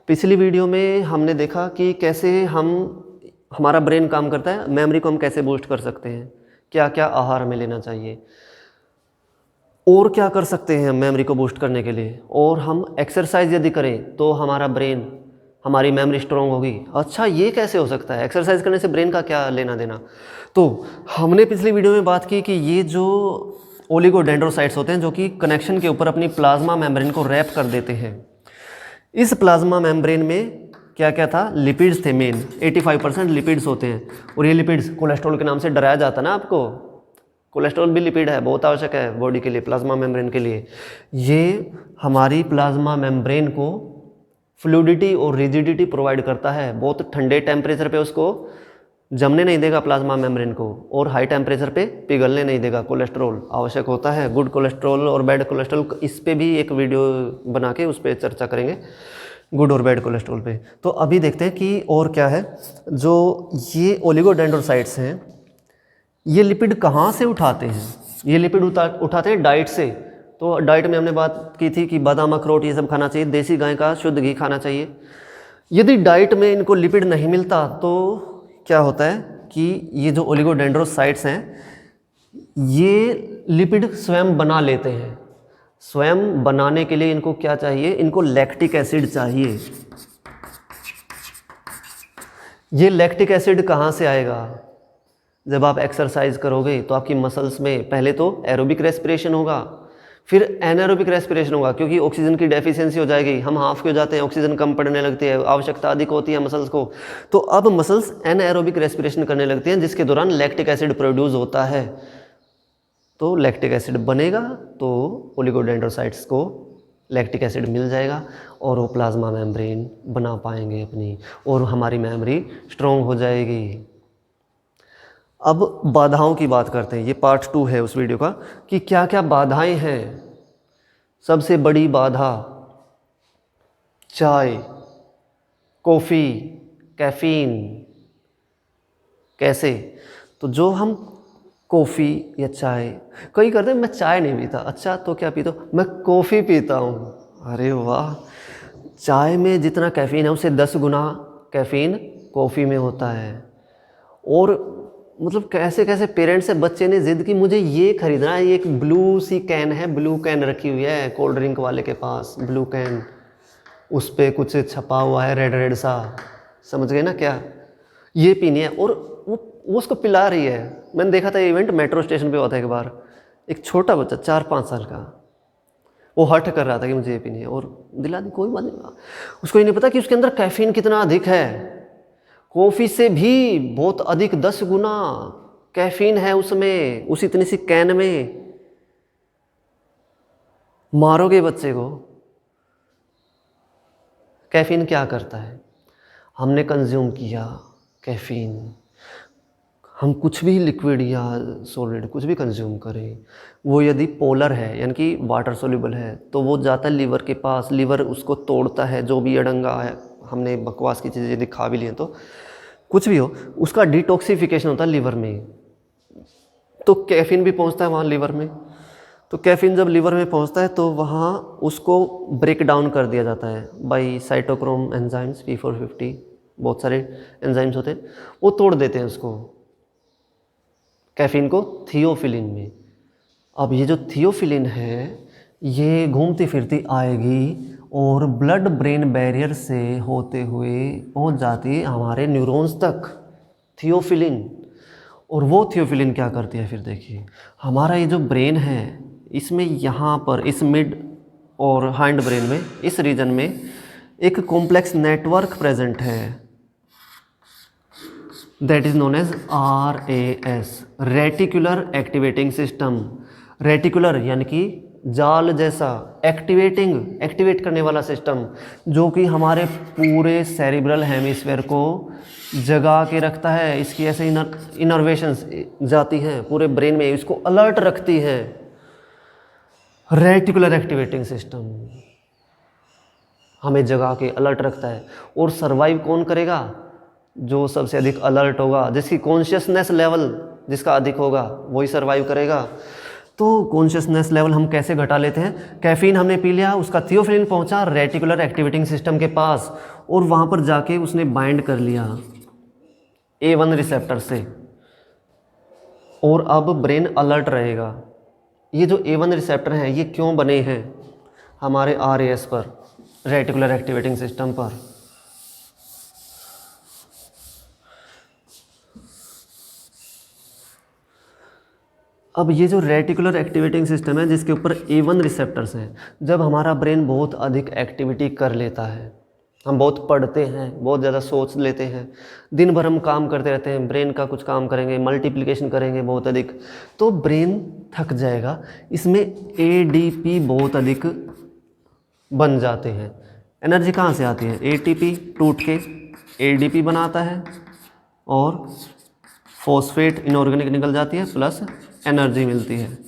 पिछली वीडियो में हमने देखा कि कैसे हमारा ब्रेन काम करता है, मेमोरी को हम कैसे बूस्ट कर सकते हैं, क्या क्या आहार हमें लेना चाहिए और क्या कर सकते हैं हम मेमोरी को बूस्ट करने के लिए, और हम एक्सरसाइज यदि करें तो हमारा ब्रेन, हमारी मेमोरी स्ट्रांग होगी। अच्छा, ये कैसे हो सकता है? एक्सरसाइज करने से ब्रेन का क्या लेना देना? तो हमने पिछली वीडियो में बात की कि ये जो ओलिगोडेंड्रोसाइट्स होते हैं जो कि कनेक्शन के ऊपर अपनी प्लाज्मा मेम्ब्रेन को रैप कर देते हैं। इस प्लाज्मा मेम्ब्रेन में क्या क्या था? लिपिड्स थे मेन, 85% लिपिड्स होते हैं। और ये लिपिड्स कोलेस्ट्रॉल के नाम से डराया जाता ना आपको। कोलेस्ट्रॉल भी लिपिड है, बहुत आवश्यक है बॉडी के लिए, प्लाज्मा मेम्ब्रेन के लिए। ये हमारी प्लाज्मा मेम्ब्रेन को फ्लूइडिटी और रिजिडिटी प्रोवाइड करता है। बहुत ठंडे टेम्परेचर पे उसको जमने नहीं देगा प्लाज्मा मेम्ब्रेन को, और हाई टेम्परेचर पे पिघलने नहीं देगा। कोलेस्ट्रॉल आवश्यक होता है, गुड कोलेस्ट्रॉल और बैड कोलेस्ट्रॉल। इस पे भी एक वीडियो बना के उस पर चर्चा करेंगे, गुड और बैड कोलेस्ट्रॉल पे। तो अभी देखते हैं कि और क्या है। जो ये ओलिगोडेंड्रोसाइट्स हैं, ये लिपिड कहाँ से उठाते हैं? ये लिपिड उठाते हैं डाइट से। तो डाइट में हमने बात की थी कि बादाम, अखरोट ये सब खाना चाहिए, देसी गाय का शुद्ध घी खाना चाहिए। यदि डाइट में इनको लिपिड नहीं मिलता तो क्या होता है कि ये जो ओलिगोडेंड्रोसाइट्स हैं ये लिपिड स्वयं बना लेते हैं। स्वयं बनाने के लिए इनको क्या चाहिए? इनको लैक्टिक एसिड चाहिए। ये लैक्टिक एसिड कहाँ से आएगा? जब आप एक्सरसाइज करोगे तो आपकी मसल्स में पहले तो एरोबिक रेस्पिरेशन होगा, फिर एनारोबिक रेस्पिरेशन होगा, क्योंकि ऑक्सीजन की डेफिशिएंसी हो जाएगी। हम हाफ के हो जाते हैं, ऑक्सीजन कम पड़ने लगती है, आवश्यकता अधिक होती है मसल्स को। तो अब मसल्स एनारोबिक रेस्पिरेशन करने लगती हैं, जिसके दौरान लैक्टिक एसिड प्रोड्यूस होता है। तो लैक्टिक एसिड बनेगा तो ओलिगोडेंड्रोसाइट्स को लैक्टिक एसिड मिल जाएगा और वो प्लाज्मा मेम्ब्रेन बना पाएंगे अपनी, और हमारी मेमोरी स्ट्रॉन्ग हो जाएगी। अब बाधाओं की बात करते हैं। ये पार्ट 2 है उस वीडियो का कि क्या क्या बाधाएं हैं। सबसे बड़ी बाधा चाय, कॉफ़ी, कैफीन। कैसे? तो जो हम कॉफ़ी या चाय, कई करते हैं मैं चाय नहीं पीता। अच्छा, तो क्या पीता हूँ? मैं कॉफ़ी पीता हूँ। अरे वाह! चाय में जितना कैफीन है उससे 10 गुना कैफीन कॉफ़ी में होता है। और मतलब कैसे कैसे पेरेंट्स से बच्चे ने जिद की, मुझे ये खरीदना है। ये एक ब्लू सी कैन है, ब्लू कैन रखी हुई है कोल्ड ड्रिंक वाले के पास, ब्लू कैन, उस पर कुछ छपा हुआ है रेड रेड सा, समझ गए ना क्या? ये पीनी है। और वो उसको पिला रही है। मैंने देखा था इवेंट, मेट्रो स्टेशन पे हुआ था एक बार। एक छोटा बच्चा 4-5 साल का, वो हट कर रहा था कि मुझे ये पीनी है, और दिला दी, कोई बात नहीं। उसको ये नहीं पता कि उसके अंदर कैफीन कितना अधिक है। कॉफ़ी से भी बहुत अधिक 10 गुना कैफीन है उसमें, उस इतनी सी कैन में। मारोगे बच्चे को। कैफीन क्या करता है? हमने कंज्यूम किया कैफीन, हम कुछ भी लिक्विड या सॉलिड कुछ भी कंज्यूम करें, वो यदि पोलर है यानी कि वाटर सोल्यूबल है, तो वो जाता है लीवर के पास। लीवर उसको तोड़ता है, जो भी अड़ंगा है, हमने बकवास की चीज़ें यदि खा भी लिए तो कुछ भी हो, उसका डिटॉक्सिफिकेशन होता है लीवर में। तो कैफीन भी पहुंचता है वहाँ लीवर में। तो कैफीन जब लीवर में पहुंचता है तो वहाँ उसको ब्रेक डाउन कर दिया जाता है बाई साइटोक्रोम एंजाइम्स, P450, बहुत सारे एंजाइम्स होते हैं, वो तोड़ देते हैं उसको, कैफीन को, थियोफिलिन में। अब ये जो थियोफिलिन है ये घूमती फिरती आएगी और ब्लड ब्रेन बैरियर से होते हुए पहुंच जाती है हमारे न्यूरॉन्स तक, थियोफिलिन। और वो थियोफिलिन क्या करती है फिर? देखिए, हमारा ये जो ब्रेन है इसमें यहाँ पर इस मिड और हाइंड ब्रेन में, इस रीजन में एक कॉम्प्लेक्स नेटवर्क प्रेजेंट है, that is known as RAS, reticular activating system. Reticular यानी कि जाल जैसा, एक्टिवेट करने वाला सिस्टम, जो कि हमारे पूरे सेरिब्रल हेमिस्फीयर को जगा के रखता है। इसकी ऐसे इनर्वेशंस जाती हैं पूरे ब्रेन में, इसको अलर्ट रखती है। रेटिकुलर एक्टिवेटिंग सिस्टम हमें जगा के अलर्ट रखता है। और सर्वाइव कौन करेगा? जो सबसे अधिक अलर्ट होगा, जिसकी कॉन्शियसनेस लेवल जिसका अधिक होगा, वही सर्वाइव करेगा। तो कॉन्शियसनेस लेवल हम कैसे घटा लेते हैं? कैफीन हमने पी लिया, उसका थियोफिलिन पहुंचा रेटिकुलर एक्टिवेटिंग सिस्टम के पास और वहाँ पर जाके उसने बाइंड कर लिया A1 रिसेप्टर से, और अब ब्रेन अलर्ट रहेगा। ये जो A1 रिसेप्टर हैं ये क्यों बने हैं? हमारे RAS पर, रेटिकुलर एक्टिवेटिंग सिस्टम पर। अब ये जो रेटिकुलर एक्टिवेटिंग सिस्टम है जिसके ऊपर A1 रिसेप्टर्स हैं, जब हमारा ब्रेन बहुत अधिक एक्टिविटी कर लेता है, हम बहुत पढ़ते हैं, बहुत ज़्यादा सोच लेते हैं, दिन भर हम काम करते रहते हैं, ब्रेन का कुछ काम करेंगे, मल्टीप्लिकेशन करेंगे बहुत अधिक, तो ब्रेन थक जाएगा। इसमें ADP बहुत अधिक बन जाते हैं। एनर्जी कहाँ से आती है? ATP टूट के ADP बनाता है और फॉस्फेट इनऑर्गेनिक निकल जाती है, प्लस एनर्जी मिलती है,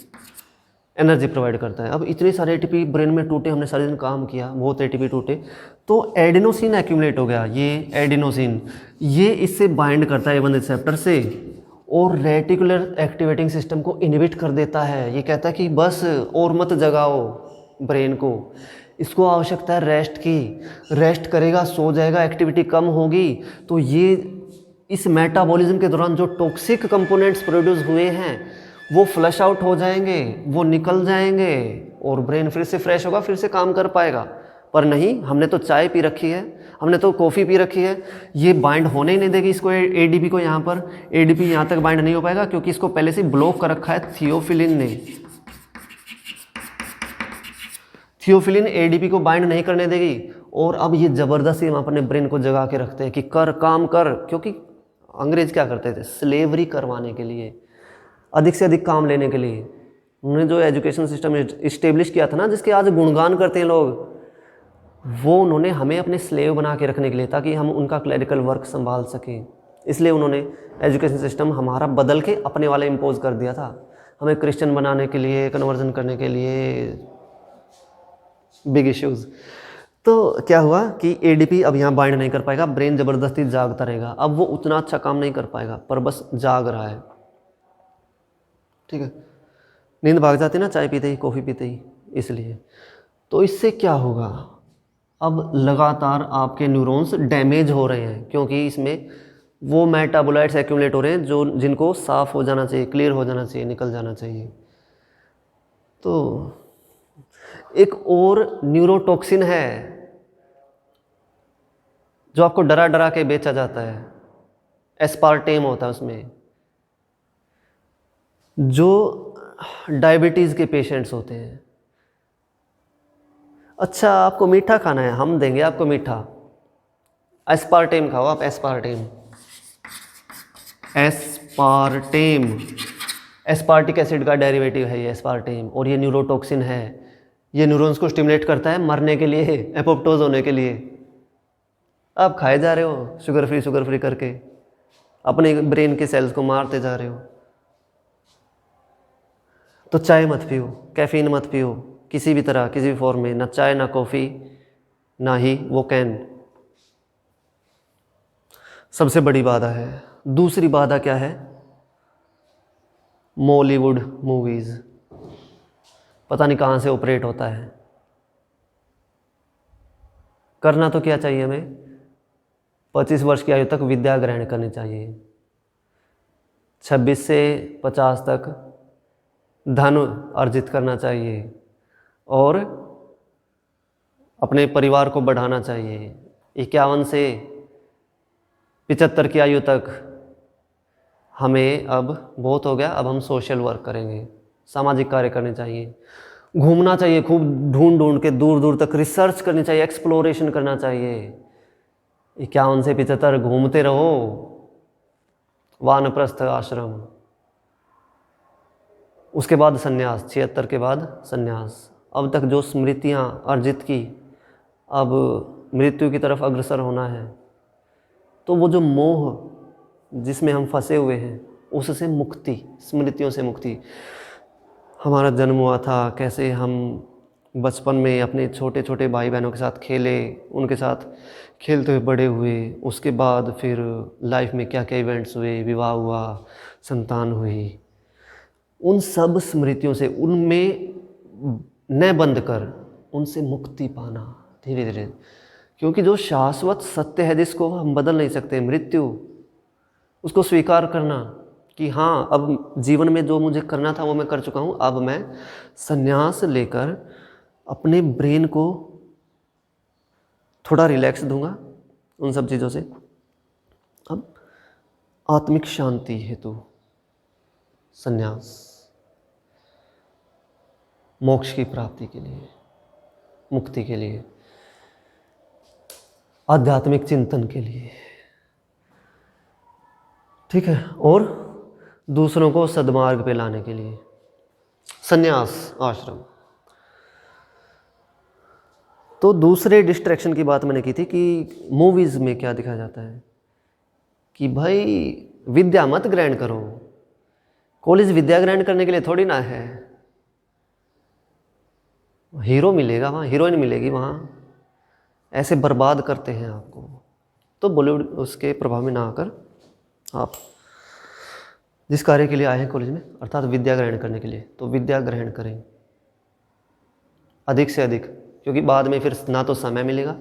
एनर्जी प्रोवाइड करता है। अब इतने सारे एटीपी ब्रेन में टूटे, हमने सारे दिन काम किया, बहुत एटीपी टूटे, तो एडिनोसिन एक्यूमुलेट हो गया। ये एडिनोसिन ये इससे बाइंड करता है A1 रिसेप्टर से और रेटिकुलर एक्टिवेटिंग सिस्टम को इनहिबिट कर देता है। ये कहता है कि बस और मत जगाओ ब्रेन को, इसको आवश्यकता है रेस्ट की, रेस्ट करेगा, सो जाएगा, एक्टिविटी कम होगी, तो ये इस मेटाबॉलिज्म के दौरान जो टॉक्सिक कंपोनेंट्स प्रोड्यूस हुए हैं वो फ्लश आउट हो जाएंगे, वो निकल जाएंगे और ब्रेन फिर से फ्रेश होगा, फिर से काम कर पाएगा। पर नहीं, हमने तो चाय पी रखी है, हमने तो कॉफ़ी पी रखी है, ये बाइंड होने ही नहीं देगी इसको, ADP को। यहाँ पर ADP यहाँ तक बाइंड नहीं हो पाएगा क्योंकि इसको पहले से ब्लॉक कर रखा है थियोफिलिन ने। थियोफिलिन ADP को बाइंड नहीं करने देगी और अब ये ज़बरदस्ती हम अपने ब्रेन को जगा के रखते हैं कि कर, काम कर, क्योंकि अंग्रेज क्या करते थे? स्लेवरी करवाने के लिए, अधिक से अधिक काम लेने के लिए। उन्होंने जो एजुकेशन सिस्टम इस्टेब्लिश किया था ना, जिसके आज गुणगान करते हैं लोग, वो उन्होंने हमें अपने स्लेव बना के रखने के लिए, ताकि हम उनका क्लरिकल वर्क संभाल सकें। इसलिए उन्होंने एजुकेशन सिस्टम हमारा बदल के अपने वाले इम्पोज कर दिया था, हमें क्रिश्चियन बनाने के लिए, कन्वर्जन करने के लिए, बिग इश्यूज़। तो क्या हुआ कि ADP अब यहाँ बाइंड नहीं कर पाएगा, ब्रेन ज़बरदस्ती जागता रहेगा। अब वो उतना अच्छा काम नहीं कर पाएगा, पर बस जाग रहा है, ठीक है। नींद भाग जाती है ना चाय पीते ही, कॉफ़ी पीते ही, इसलिए। तो इससे क्या होगा? अब लगातार आपके न्यूरॉन्स डैमेज हो रहे हैं, क्योंकि इसमें वो मेटाबोलाइट्स एक्यूमुलेट हो रहे हैं जो जिनको साफ़ हो जाना चाहिए, क्लियर हो जाना चाहिए, निकल जाना चाहिए। तो एक और न्यूरोटॉक्सिन है जो आपको डरा डरा के बेचा जाता है, एस्पार्टेम होता है उसमें। जो डायबिटीज़ के पेशेंट्स होते हैं, अच्छा आपको मीठा खाना है, हम देंगे आपको मीठा, एस्पार्टेम खाओ आप, एस्पार्टेम, एस्पार्टेम एस्पार्टिक एसिड का डेरिवेटिव है ये एस्पार्टेम, और ये न्यूरोटॉक्सिन है। ये न्यूरॉन्स को स्टिमुलेट करता है मरने के लिए, एपोप्टोज होने के लिए। आप खाए जा रहे हो शुगर फ्री करके, अपने ब्रेन के सेल्स को मारते जा रहे हो। तो चाय मत पियो, कैफीन मत पियो किसी भी तरह, किसी भी फॉर्म में, ना चाय ना कॉफ़ी ना ही वो कैन। सबसे बड़ी बाधा है। दूसरी बाधा क्या है? मॉलीवुड मूवीज़, पता नहीं कहाँ से ऑपरेट होता है। करना तो क्या चाहिए हमें? 25 वर्ष की आयु तक विद्या ग्रहण करनी चाहिए, 26 से 50 तक धन अर्जित करना चाहिए और अपने परिवार को बढ़ाना चाहिए। 51 से 75 की आयु तक हमें अब बहुत हो गया, अब हम सोशल वर्क करेंगे, सामाजिक कार्य करने चाहिए, घूमना चाहिए खूब, ढूंढ ढूंढ के दूर दूर तक रिसर्च करनी चाहिए, एक्सप्लोरेशन करना चाहिए। 51 से 75 घूमते रहो, वानप्रस्थ आश्रम, उसके बाद संन्यास, 76 के बाद संन्यास। अब तक जो स्मृतियाँ अर्जित की, अब मृत्यु की तरफ अग्रसर होना है। तो वो जो मोह जिसमें हम फंसे हुए हैं, उससे मुक्ति, स्मृतियों से मुक्ति। हमारा जन्म हुआ था, कैसे हम बचपन में अपने छोटे छोटे भाई बहनों के साथ खेले, उनके साथ खेलते हुए बड़े हुए, उसके बाद फिर लाइफ में क्या क्या इवेंट्स हुए, विवाह हुआ, संतान हुई, उन सब स्मृतियों से उनमें न बंध कर उनसे मुक्ति पाना धीरे धीरे, क्योंकि जो शाश्वत सत्य है जिसको हम बदल नहीं सकते, मृत्यु, उसको स्वीकार करना कि हाँ अब जीवन में जो मुझे करना था वो मैं कर चुका हूँ, अब मैं संन्यास लेकर अपने ब्रेन को थोड़ा रिलैक्स दूंगा उन सब चीज़ों से। अब आत्मिक शांति हेतु संन्यास, मोक्ष की प्राप्ति के लिए, मुक्ति के लिए, आध्यात्मिक चिंतन के लिए, ठीक है, और दूसरों को सद्मार्ग पे लाने के लिए संन्यास आश्रम। तो दूसरे डिस्ट्रैक्शन की बात मैंने की थी कि मूवीज़ में क्या दिखाया जाता है कि भाई विद्या मत ग्रहण करो, कॉलेज विद्या ग्रहण करने के लिए थोड़ी ना है, हीरो मिलेगा वहाँ, हीरोइन मिलेगी वहाँ, ऐसे बर्बाद करते हैं आपको। तो बॉलीवुड उसके प्रभाव में ना आकर आप जिस कार्य के लिए आए हैं कॉलेज में, अर्थात विद्या ग्रहण करने के लिए, तो विद्या ग्रहण करें अधिक से अधिक, क्योंकि बाद में फिर ना तो समय मिलेगा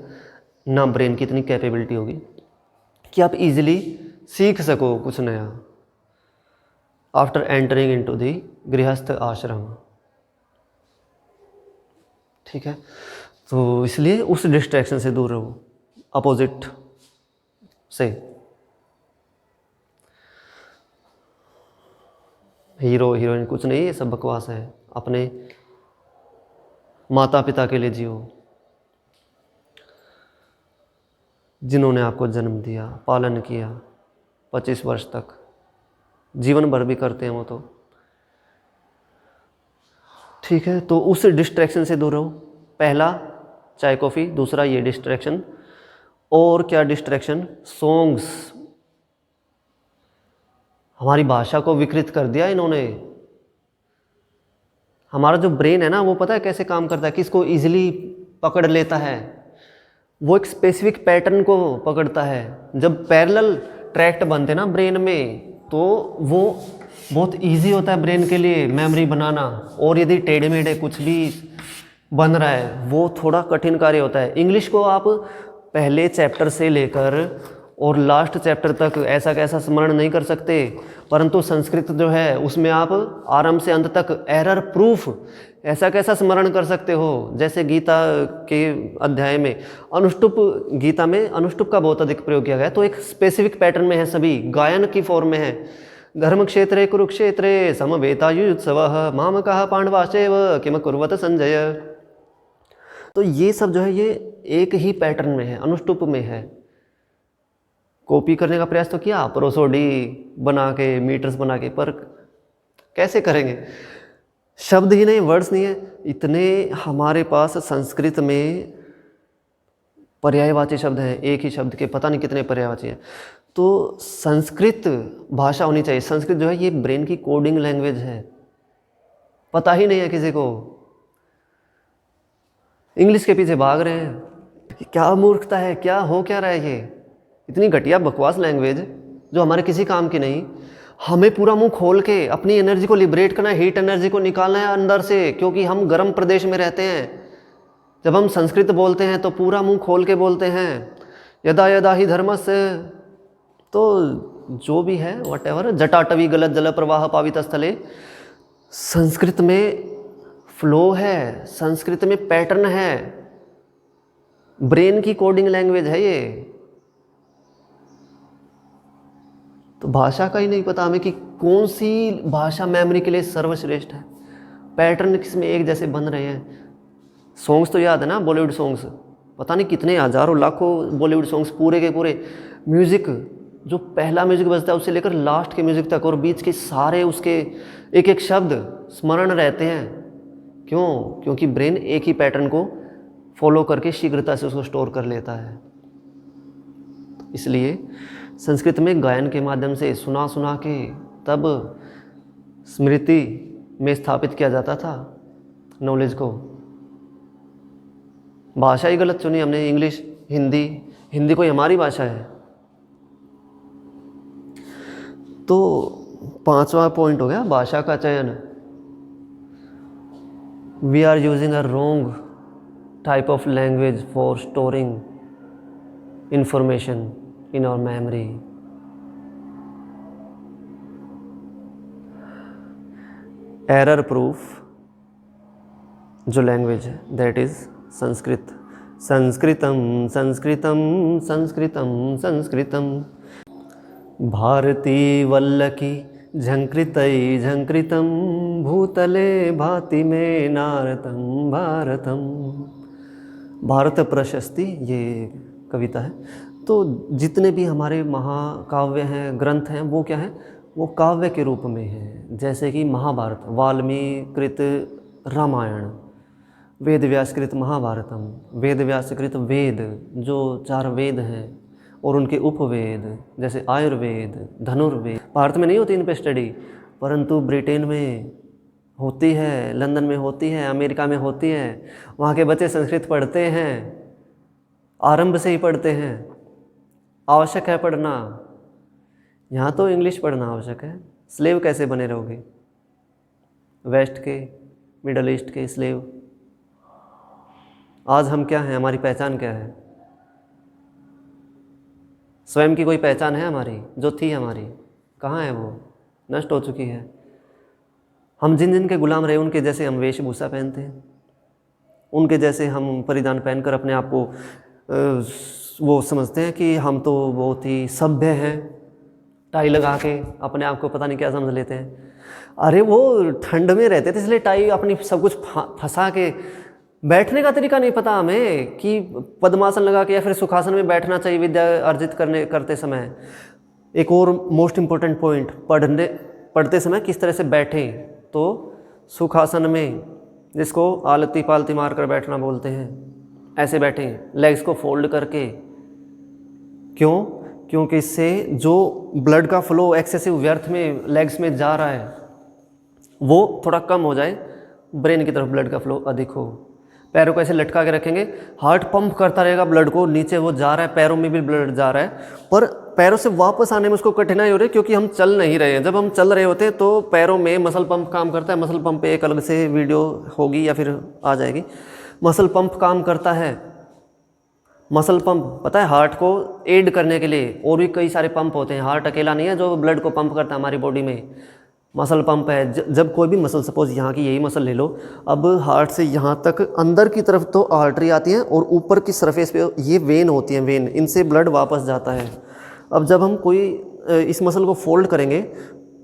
ना ब्रेन की इतनी कैपेबिलिटी होगी कि आप इजीली सीख सको कुछ नया आफ्टर एंटरिंग इनटू द गृहस्थ आश्रम, ठीक है। तो इसलिए उस डिस्ट्रैक्शन से दूर रहो, अपोजिट से। हीरो हीरोइन कुछ नहीं, ये सब बकवास है। अपने माता पिता के लिए जियो जिन्होंने आपको जन्म दिया, पालन किया 25 वर्ष तक, जीवन भर भी करते हैं वो तो, ठीक है। तो उस डिस्ट्रैक्शन से दूर रहो, पहला चाय कॉफ़ी, दूसरा ये डिस्ट्रैक्शन। और क्या डिस्ट्रैक्शन? सॉन्ग्स। हमारी भाषा को विकृत कर दिया इन्होंने। हमारा जो ब्रेन है ना, वो पता है कैसे काम करता है, किसको ईजिली पकड़ लेता है, वो एक स्पेसिफिक पैटर्न को पकड़ता है। जब पैरेलल ट्रैक्ट बनते ना ब्रेन में, तो वो बहुत इजी होता है ब्रेन के लिए मेमोरी बनाना। और यदि टेढ़े मेढ़े कुछ भी बन रहा है, वो थोड़ा कठिन कार्य होता है। इंग्लिश को आप पहले चैप्टर से लेकर और लास्ट चैप्टर तक ऐसा कैसा स्मरण नहीं कर सकते, परंतु संस्कृत जो है उसमें आप आरंभ से अंत तक एरर प्रूफ ऐसा कैसा स्मरण कर सकते हो। जैसे गीता के अध्याय में अनुष्टुप, गीता में अनुष्टुप का बहुत अधिक प्रयोग किया गया है, तो एक स्पेसिफिक पैटर्न में है, सभी गायन की फॉर्म में है। धर्म क्षेत्रे कुरुक्षेत्रे समवेतायुत्सवः मामकः पांडवाश्चैव किम कुर्वत संजय। तो ये सब जो है ये एक ही पैटर्न में है, अनुष्टुप में है। कॉपी करने का प्रयास तो किया, प्रोसोडी बना के, मीटर्स बना के, पर कैसे करेंगे? शब्द ही नहीं, वर्ड्स नहीं है। इतने हमारे पास संस्कृत में पर्यायवाची शब्द हैं, एक ही शब्द के पता नहीं कितने पर्यायवाची हैं। तो संस्कृत भाषा होनी चाहिए। संस्कृत जो है ये ब्रेन की कोडिंग लैंग्वेज है, पता ही नहीं है किसी को। इंग्लिश के पीछे भाग रहे हैं। क्या मूर्खता है, क्या हो क्या रहा है ये? इतनी घटिया बकवास लैंग्वेज जो हमारे किसी काम की नहीं। हमें पूरा मुंह खोल के अपनी एनर्जी को लिबरेट करना है, हीट एनर्जी को निकालना है अंदर से, क्योंकि हम गर्म प्रदेश में रहते हैं। जब हम संस्कृत बोलते हैं तो पूरा मुंह खोल के बोलते हैं, यदा यदा ही धर्मस्य। तो जो भी है वट एवर, जटाटवी गलत जल प्रवाह पावित स्थले, संस्कृत में फ्लो है, संस्कृत में पैटर्न है, ब्रेन की कोडिंग लैंग्वेज है ये। तो भाषा का ही नहीं पता हमें कि कौन सी भाषा मेमोरी के लिए सर्वश्रेष्ठ है। पैटर्न किसमें एक जैसे बन रहे हैं। सॉन्ग्स तो याद है ना, बॉलीवुड सॉन्ग्स, पता नहीं कितने हजारों लाखों बॉलीवुड सॉन्ग्स, पूरे के पूरे म्यूज़िक, जो पहला म्यूज़िक बजता है उससे लेकर लास्ट के म्यूज़िक तक, और बीच के सारे उसके एक एक शब्द स्मरण रहते हैं। क्यों? क्योंकि ब्रेन एक ही पैटर्न को फॉलो करके शीघ्रता से उसको स्टोर कर लेता है। इसलिए संस्कृत में गायन के माध्यम से सुना सुना के तब स्मृति में स्थापित किया जाता था नॉलेज को। भाषा ही गलत चुनी हमने, इंग्लिश, हिंदी। हिंदी कोई हमारी भाषा है? तो 5वां पॉइंट हो गया भाषा का चयन। We are using a wrong type of language for storing information in our memory. Error proof जो लैंग्वेज है दैट इज संस्कृत। संस्कृतम संस्कृतम संस्कृतम संस्कृतम भारती वल्लकी झंकृतई झंकृतम भूतले भाति में नारतम भारतम। भारत प्रशस्ति ये कविता है। तो जितने भी हमारे महाकाव्य हैं, ग्रंथ हैं, वो क्या है, वो काव्य के रूप में है। जैसे कि महाभारत वाल्मीकि कृत रामायण, वेद व्यासकृत महाभारतम, वेद व्यासकृत वेद जो 4 वेद हैं और उनके उपवेद जैसे आयुर्वेद, धनुर्वेद। भारत में नहीं होती इन पे स्टडी, परंतु ब्रिटेन में होती है, लंदन में होती है, अमेरिका में होती है। वहाँ के बच्चे संस्कृत पढ़ते हैं, आरंभ से ही पढ़ते हैं, आवश्यक है पढ़ना। यहाँ तो इंग्लिश पढ़ना आवश्यक है। स्लेव कैसे बने रहोगे, वेस्ट के, मिडल ईस्ट के स्लेव। आज हम क्या हैं, हमारी पहचान क्या है, स्वयं की कोई पहचान है हमारी जो थी हमारी, कहाँ है वो, नष्ट हो चुकी है। हम जिन जिन के गुलाम रहे उनके जैसे हम वेशभूषा पहनते हैं, उनके जैसे हम परिधान पहनकर अपने आप को वो समझते हैं कि हम तो बहुत ही सभ्य हैं। टाई लगा के अपने आप को पता नहीं क्या समझ लेते हैं। अरे वो ठंड में रहते थे इसलिए टाई अपनी सब कुछ फंसा के, बैठने का तरीका नहीं पता हमें कि पद्मासन लगा के या फिर सुखासन में बैठना चाहिए विद्या अर्जित करते समय। एक और मोस्ट इम्पोर्टेंट पॉइंट, पढ़ते समय किस तरह से बैठें, तो सुखासन में, जिसको आलती पालती मार कर बैठना बोलते हैं, ऐसे बैठें लेग्स को फोल्ड करके। क्यों? क्योंकि इससे जो ब्लड का फ्लो एक्सेसिव व्यर्थ में लेग्स में जा रहा है वो थोड़ा कम हो जाए, ब्रेन की तरफ ब्लड का फ्लो अधिक हो। पैरों को ऐसे लटका के रखेंगे, हार्ट पंप करता रहेगा ब्लड को, नीचे वो जा रहा है, पैरों में भी ब्लड जा रहा है, पर पैरों से वापस आने में उसको कठिनाई हो रही है क्योंकि हम चल नहीं रहे हैं। जब हम चल रहे होते हैं तो पैरों में मसल पंप काम करता है। मसल पंप पे एक अलग से वीडियो होगी या फिर आ जाएगी। मसल पंप काम करता है। मसल पंप पता है हार्ट को एड करने के लिए और भी कई सारे पंप होते हैं। हार्ट अकेला नहीं है जो ब्लड को पंप करता है हमारी बॉडी में, मसल पंप है। जब कोई भी मसल, सपोज यहाँ की यही मसल ले लो, अब हार्ट से यहाँ तक अंदर की तरफ तो आर्टरी आती है और ऊपर की सरफेस पे ये वेन होती हैं, वेन, इनसे ब्लड वापस जाता है। अब जब हम कोई इस मसल को फोल्ड करेंगे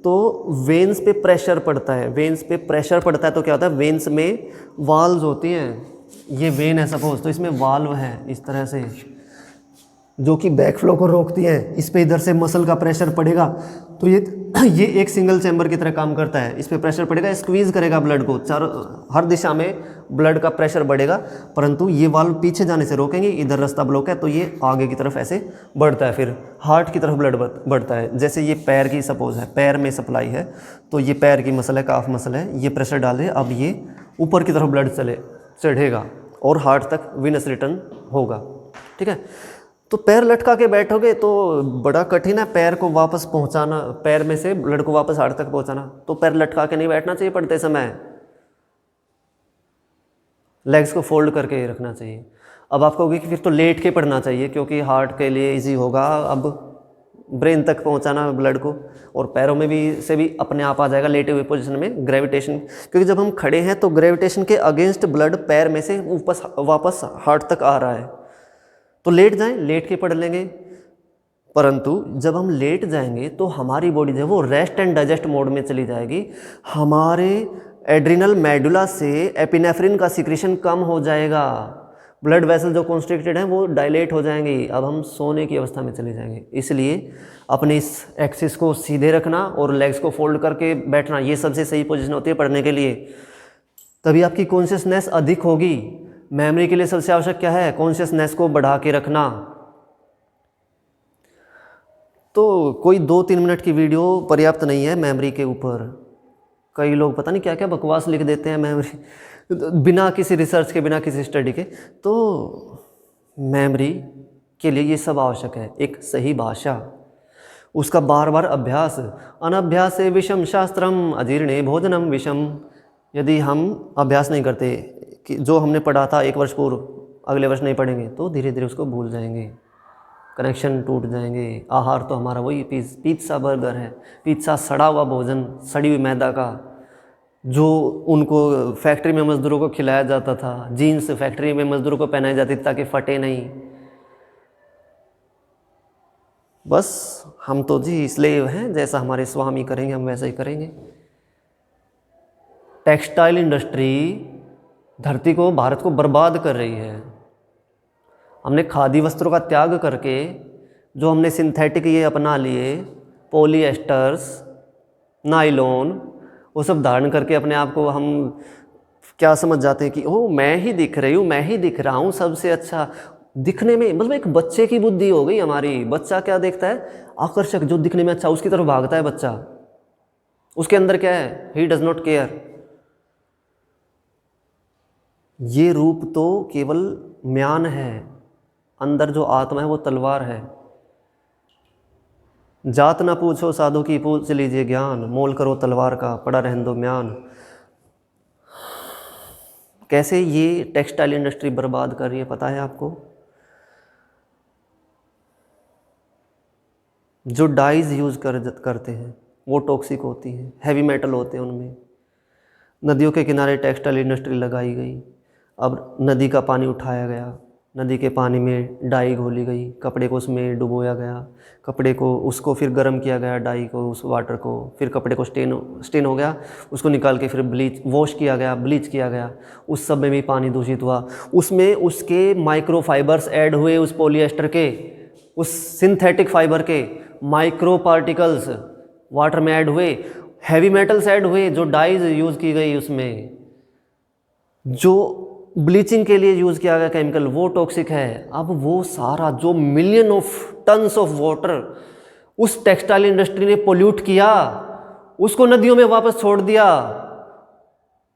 तो वेन्स पे प्रेशर पड़ता है, वेन्स पे प्रेशर पड़ता है तो क्या होता है, वेन्स में वाल्व्स होती हैं। ये वेन है सपोज, तो इसमें वाल्व है इस तरह से जो कि बैक फ्लो को रोकती है। इस पे इधर से मसल का प्रेशर पड़ेगा तो ये एक सिंगल चैम्बर की तरह काम करता है। इस पे प्रेशर पड़ेगा, स्क्वीज़ करेगा ब्लड को, चारों हर दिशा में ब्लड का प्रेशर बढ़ेगा, परंतु ये वाल्व पीछे जाने से रोकेंगे। इधर रास्ता ब्लॉक है तो ये आगे की तरफ ऐसे बढ़ता है, फिर हार्ट की तरफ ब्लड बढ़ता है। जैसे ये पैर की सपोज है, पैर में सप्लाई है तो ये पैर की मसल है, काफ मसल है, ये प्रेशर डाल रही है, अब ये ऊपर की तरफ ब्लड चढ़ेगा और हार्ट तक विनस रिटर्न होगा। ठीक है, तो पैर लटका के बैठोगे तो बड़ा कठिन है पैर को वापस पहुंचाना, पैर में से ब्लड को वापस हार्ट तक पहुंचाना। तो पैर लटका के नहीं बैठना चाहिए पढ़ते समय, लेग्स को फोल्ड करके रखना चाहिए। अब आप कहोगे कि फिर तो लेट के पढ़ना चाहिए क्योंकि हार्ट के लिए इजी होगा अब ब्रेन तक पहुंचाना ब्लड को, और पैरों में भी से भी अपने आप आ जाएगा लेटे हुए पोजीशन में ग्रेविटेशन, क्योंकि जब हम खड़े हैं तो ग्रेविटेशन के अगेंस्ट ब्लड पैर में से वापस हार्ट तक आ रहा है। तो लेट जाएं, लेट के पढ़ लेंगे। परंतु जब हम लेट जाएंगे तो हमारी बॉडी जो है वो रेस्ट एंड डाइजेस्ट मोड में चली जाएगी। हमारे एड्रिनल मेडुला से एपिनेफ्रिन का सिक्रेशन कम हो जाएगा, ब्लड वेसल जो कॉन्स्ट्रिक्टेड हैं वो डायलेट हो जाएंगी, अब हम सोने की अवस्था में चले जाएंगे। इसलिए अपने इस एक्सिस को सीधे रखना और लेग्स को फोल्ड करके बैठना, ये सबसे सही पोजीशन होती है पढ़ने के लिए। तभी आपकी कॉन्शियसनेस अधिक होगी। मेमोरी के लिए सबसे आवश्यक क्या है, कॉन्शियसनेस को बढ़ा के रखना। तो कोई 2-3 मिनट की वीडियो पर्याप्त नहीं है मेमोरी के ऊपर। कई लोग पता नहीं क्या क्या बकवास लिख देते हैं मेमोरी, बिना किसी रिसर्च के, बिना किसी स्टडी के। तो मेमोरी के लिए ये सब आवश्यक है, एक सही भाषा, उसका बार बार अभ्यास। अनभ्यासे विषम शास्त्रम अजीर्णे भोजनम विषम। यदि हम अभ्यास नहीं करते कि जो हमने पढ़ा था एक वर्ष पूर्व अगले वर्ष नहीं पढ़ेंगे तो धीरे धीरे उसको भूल जाएंगे, कनेक्शन टूट जाएंगे। आहार तो हमारा वही पिज्ज़ा बर्गर है, पिज्ज़ा सड़ा हुआ भोजन, सड़ी हुई मैदा का, जो उनको फैक्ट्री में मज़दूरों को खिलाया जाता था। जीन्स फैक्ट्री में मज़दूरों को पहनाई जाती थी ताकि फटे नहीं। बस हम तो जी स्लेव हैं, जैसा हमारे स्वामी करेंगे हम वैसा ही करेंगे। टेक्सटाइल इंडस्ट्री धरती को, भारत को बर्बाद कर रही है। हमने खादी वस्त्रों का त्याग करके जो हमने सिंथेटिक ये अपना लिए, पॉलीएस्टर्स, नायलॉन, वो सब धारण करके अपने आप को हम क्या समझ जाते हैं कि ओह मैं ही दिख रही हूँ, मैं ही दिख रहा हूँ सबसे अच्छा दिखने में। मतलब एक बच्चे की बुद्धि हो गई हमारी। बच्चा क्या देखता है? आकर्षक, जो दिखने में अच्छा उसकी तरफ भागता है बच्चा। उसके अंदर क्या है? He does not care. ये रूप तो केवल म्यान है, अंदर जो आत्मा है वो तलवार है। जात ना पूछो साधु की, पूछ लीजिए ज्ञान, मोल करो तलवार का, पड़ा रहने दो म्यान। कैसे ये टेक्सटाइल इंडस्ट्री बर्बाद कर रही है पता है आपको? जो डाइज यूज़ करते हैं वो टॉक्सिक होती हैं, हैवी मेटल होते हैं उनमें। नदियों के किनारे टेक्सटाइल इंडस्ट्री लगाई गई, अब नदी का पानी उठाया गया, नदी के पानी में डाई घोली गई, कपड़े को उसमें डुबोया गया, कपड़े को उसको फिर गर्म किया गया, डाई को, उस वाटर को, फिर कपड़े को स्टेन हो गया, उसको निकाल के फिर वॉश किया गया, ब्लीच किया गया, उस सब में भी पानी दूषित हुआ। उसमें उसके माइक्रो फाइबर्स ऐड हुए, उस पॉलिएस्टर के, उस सिंथेटिक फाइबर के माइक्रो पार्टिकल्स वाटर में ऐड हुए, हैवी मेटल्स ऐड हुए, जो डाइज यूज़ की गई उसमें, जो ब्लीचिंग के लिए यूज़ किया गया केमिकल वो टॉक्सिक है। अब वो सारा जो million of tons of water उस टेक्सटाइल इंडस्ट्री ने पोल्यूट किया, उसको नदियों में वापस छोड़ दिया।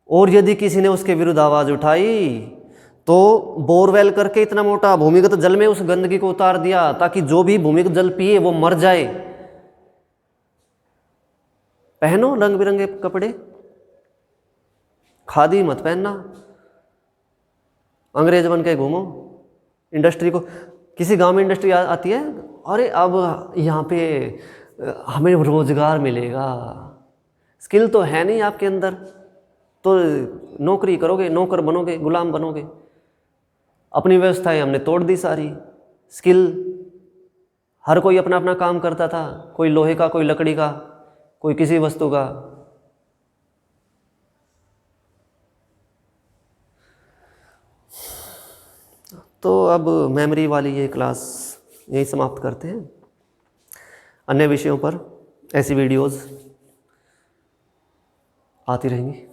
और यदि किसी ने उसके विरुद्ध आवाज़ उठाई तो बोरवेल करके इतना मोटा भूमिगत जल में उस गंदगी को उतार दिया ताकि जो भी भूमिगत जल पिए वो मर जाए। पहनो रंग बिरंगे कपड़े, खादी मत पहनना, अंग्रेज बन के घूमो। इंडस्ट्री को, किसी गांव में इंडस्ट्री आती है, अरे अब यहाँ पे हमें रोजगार मिलेगा, स्किल तो है नहीं आपके अंदर, तो नौकरी करोगे, नौकर बनोगे, गुलाम बनोगे। अपनी व्यवस्थाएं हमने तोड़ दी सारी। स्किल, हर कोई अपना अपना काम करता था, कोई लोहे का, कोई लकड़ी का, कोई किसी वस्तु का। तो अब मेमोरी वाली ये क्लास यहीं समाप्त करते हैं। अन्य विषयों पर ऐसी वीडियोस आती रहेंगी।